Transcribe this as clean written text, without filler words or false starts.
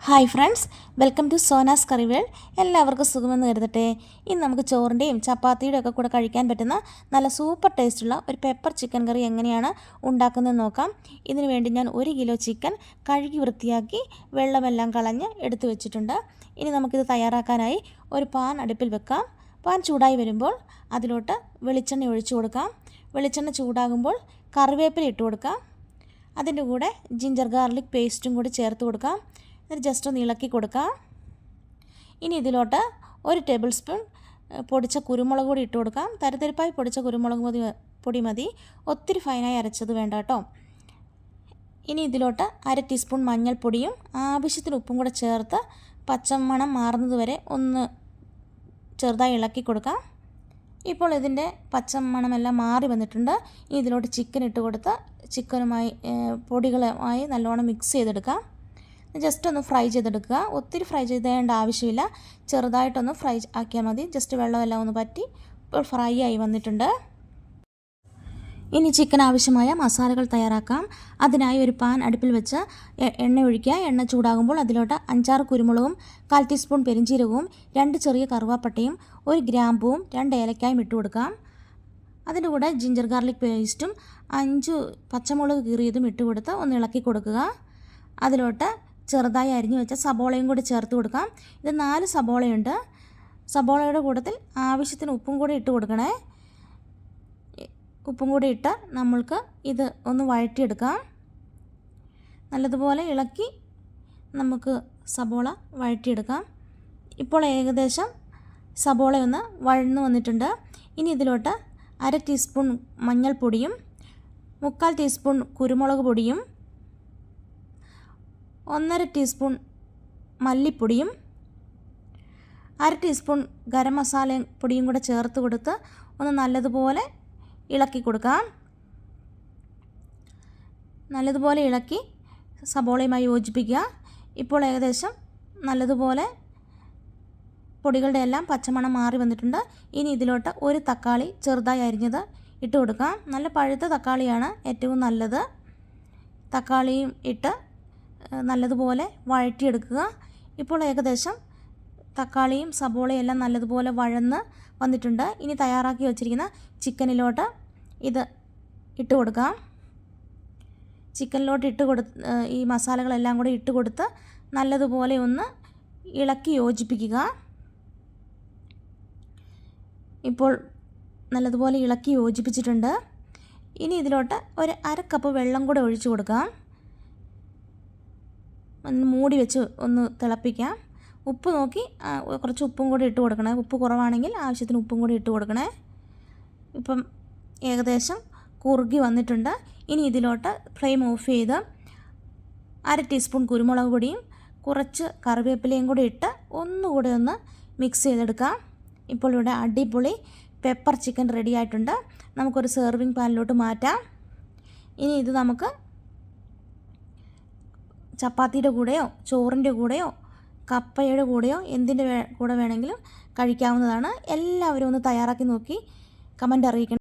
Hi friends, welcome to Sona's curry world. എല്ലാവർക്കും സുഖമെന്ന് കരുതട്ടെ. ഇന്ന് നമുക്ക് ചോറിൻ്റെയും ചപ്പാത്തിയുടെയും ഒക്കെ കൂടെ കഴിക്കാൻ പറ്റുന്ന നല്ല സൂപ്പർ ടേസ്റ്റുള്ള ഒരു പെപ്പർ ചിക്കൻ കറി എങ്ങനെയാണ് ഉണ്ടാക്കുന്നതെന്ന് നോക്കാം. ഇതിനു വേണ്ടി ഞാൻ 1 കിലോ ചിക്കൻ കഴുകി വൃത്തിയാക്കി വെള്ളമെല്ലാം കളഞ്ഞ് എടുത്തു വെച്ചിട്ടുണ്ട്. ഇനി നമുക്കിത് തയ്യാറാക്കാനായി ഒരു പാൻ അടുപ്പിൽ വെക്കാം. പാൻ ചൂടായി വരുമ്പോൾ അതിലോട്ട് വെളിച്ചെണ്ണ ഒഴിച്ചു കൊടുക്കാം. വെളിച്ചെണ്ണ ചൂടാകുമ്പോൾ കറിവേപ്പില ഇട്ട് കൊടുക്കാം. അതിൻ്റെ കൂടെ ജിഞ്ചർ ഗാർലിക് പേസ്റ്റും കൂടി ചേർത്ത് കൊടുക്കാം. എന്നിട്ട് ജസ്റ്റ് ഒന്ന് ഇളക്കി കൊടുക്കാം. ഇനി ഇതിലോട്ട് 1 ടേബിൾ സ്പൂൺ പൊടിച്ച കുരുമുളക് കൂടി ഇട്ട് കൊടുക്കാം. തരിതരിപ്പായി പൊടിച്ച കുരുമുളക് പൊടി മതി, ഒത്തിരി ഫൈനായി അരച്ചത് വേണ്ട കേട്ടോ. ഇനി ഇതിലോട്ട് 1/2 ടീസ്പൂൺ മഞ്ഞൾപ്പൊടിയും ആവശ്യത്തിന് ഉപ്പും കൂടെ ചേർത്ത് പച്ചമണം മാറുന്നത് വരെ ഒന്ന് ചെറുതായി ഇളക്കി കൊടുക്കാം. ഇപ്പോൾ ഇതിൻ്റെ പച്ചമണമെല്ലാം മാറി വന്നിട്ടുണ്ട്. ഇനി ഇതിലോട്ട് ചിക്കൻ ഇട്ട് കൊടുത്ത് ചിക്കനുമായി പൊടികളുമായി നല്ലോണം മിക്സ് ചെയ്തെടുക്കാം. ജസ്റ്റ് ഒന്ന് ഫ്രൈ ചെയ്തെടുക്കുക. ഒത്തിരി ഫ്രൈ ചെയ്തേണ്ട ആവശ്യമില്ല, ചെറുതായിട്ടൊന്ന് ഫ്രൈ ആക്കിയാൽ മതി. ജസ്റ്റ് വെള്ളമെല്ലാം ഒന്ന് പറ്റി ഇപ്പോൾ ഫ്രൈ ആയി വന്നിട്ടുണ്ട്. ഇനി ചിക്കൻ ആവശ്യമായ മസാലകൾ തയ്യാറാക്കാം. അതിനായി ഒരു പാൻ അടുപ്പിൽ വെച്ച് എണ്ണ ഒഴിക്കുക. എണ്ണ ചൂടാകുമ്പോൾ അതിലോട്ട് 5-6 കുരുമുളകും 1/4 ടീസ്പൂൺ പെരിഞ്ചീരകവും 2 ചെറിയ കറുവാപ്പട്ടയും 1 ഗ്രാമ്പൂവും 2 ഏലക്കായും ഇട്ട് കൊടുക്കാം. അതിൻ്റെ കൂടെ ജിഞ്ചർ ഗാർലിക് പേസ്റ്റും 5 പച്ചമുളക് കീറിയതും ഇട്ട് കൊടുത്ത് ഒന്ന് ഇളക്കി കൊടുക്കുക. അതിലോട്ട് ചെറുതായി അരിഞ്ഞു വെച്ച സബോളയും കൂടി ചേർത്ത് കൊടുക്കാം. ഇത് 4 സബോളയുണ്ട്. സബോളയുടെ കൂട്ടത്തിൽ ആവശ്യത്തിന് ഉപ്പും കൂടി ഇട്ട് കൊടുക്കണേ. ഉപ്പും കൂടി ഇട്ട് നമ്മൾക്ക് ഇത് ഒന്ന് വഴറ്റിയെടുക്കാം. നല്ലതുപോലെ ഇളക്കി നമുക്ക് സബോള വഴറ്റിയെടുക്കാം. ഇപ്പോൾ ഏകദേശം സബോളയൊന്ന് വഴന്നു വന്നിട്ടുണ്ട്. ഇനി ഇതിലോട്ട് 1/2 ടീസ്പൂൺ മഞ്ഞൾപ്പൊടിയും 3/4 ടീസ്പൂൺ കുരുമുളക് പൊടിയും 1/2 ടീസ്പൂൺ മല്ലിപ്പൊടിയും 1/2 ടീസ്പൂൺ ഗരം മസാല പൊടിയും കൂടെ ചേർത്ത് കൊടുത്ത് ഒന്ന് നല്ലതുപോലെ ഇളക്കി കൊടുക്കാം. നല്ലതുപോലെ ഇളക്കി സബോളയുമായി യോജിപ്പിക്കുക. ഇപ്പോൾ ഏകദേശം നല്ലതുപോലെ പൊടികളുടെ എല്ലാം പച്ചമണം മാറി വന്നിട്ടുണ്ട്. ഇനി ഇതിലോട്ട് 1 തക്കാളി ചെറുതായി അരിഞ്ഞത് ഇട്ട് കൊടുക്കാം. നല്ല പഴുത്ത തക്കാളിയാണ് ഏറ്റവും നല്ലത്. തക്കാളിയും ഇട്ട് നല്ലതുപോലെ വഴറ്റിയെടുക്കുക. ഇപ്പോൾ ഏകദേശം തക്കാളിയും സബോളയും എല്ലാം നല്ലതുപോലെ വഴന്ന് വന്നിട്ടുണ്ട്. ഇനി തയ്യാറാക്കി വച്ചിരിക്കുന്ന ചിക്കനിലോട്ട് ഇത് ഇട്ട് കൊടുക്കാം. ചിക്കനിലോട്ട് ഈ മസാലകളെല്ലാം കൂടി ഇട്ട് കൊടുത്ത് നല്ലതുപോലെ ഒന്ന് ഇളക്കി യോജിപ്പിക്കുക. ഇപ്പോൾ നല്ലതുപോലെ ഇളക്കി യോജിപ്പിച്ചിട്ടുണ്ട്. ഇനി ഇതിലോട്ട് ഒരു 1/2 കപ്പ് വെള്ളം കൂടെ ഒഴിച്ചു കൊടുക്കാം. മൂടി വെച്ച് ഒന്ന് തിളപ്പിക്കാം. ഉപ്പ് നോക്കി കുറച്ച് ഉപ്പും കൂടി ഇട്ട് കൊടുക്കണേ. ഉപ്പ് കുറവാണെങ്കിൽ ആവശ്യത്തിന് ഉപ്പും കൂടി ഇട്ട് കൊടുക്കണേ. ഇപ്പം ഏകദേശം കുറുകി വന്നിട്ടുണ്ട്. ഇനി ഇതിലോട്ട് ഫ്ലെയിം ഓഫ് ചെയ്ത് 1/2 ടീസ്പൂൺ കുരുമുളക് പൊടിയും കുറച്ച് കറിവേപ്പിലയും കൂടി ഇട്ട് ഒന്നുകൂടി ഒന്ന് മിക്സ് ചെയ്തെടുക്കാം. ഇപ്പോൾ ഇവിടെ അടിപൊളി പെപ്പർ ചിക്കൻ റെഡി ആയിട്ടുണ്ട്. നമുക്കൊരു സെർവിങ് പാനിലോട്ട് മാറ്റാം. ഇനി ഇത് നമുക്ക് ചപ്പാത്തിയുടെ കൂടെയോ ചോറിൻ്റെ കൂടെയോ കപ്പയുടെ കൂടെയോ എന്തിൻ്റെ കൂടെ വേണമെങ്കിലും കഴിക്കാവുന്നതാണ്. എല്ലാവരും ഒന്ന് തയ്യാറാക്കി നോക്കി കമൻ്റ് അറിയിക്കണം.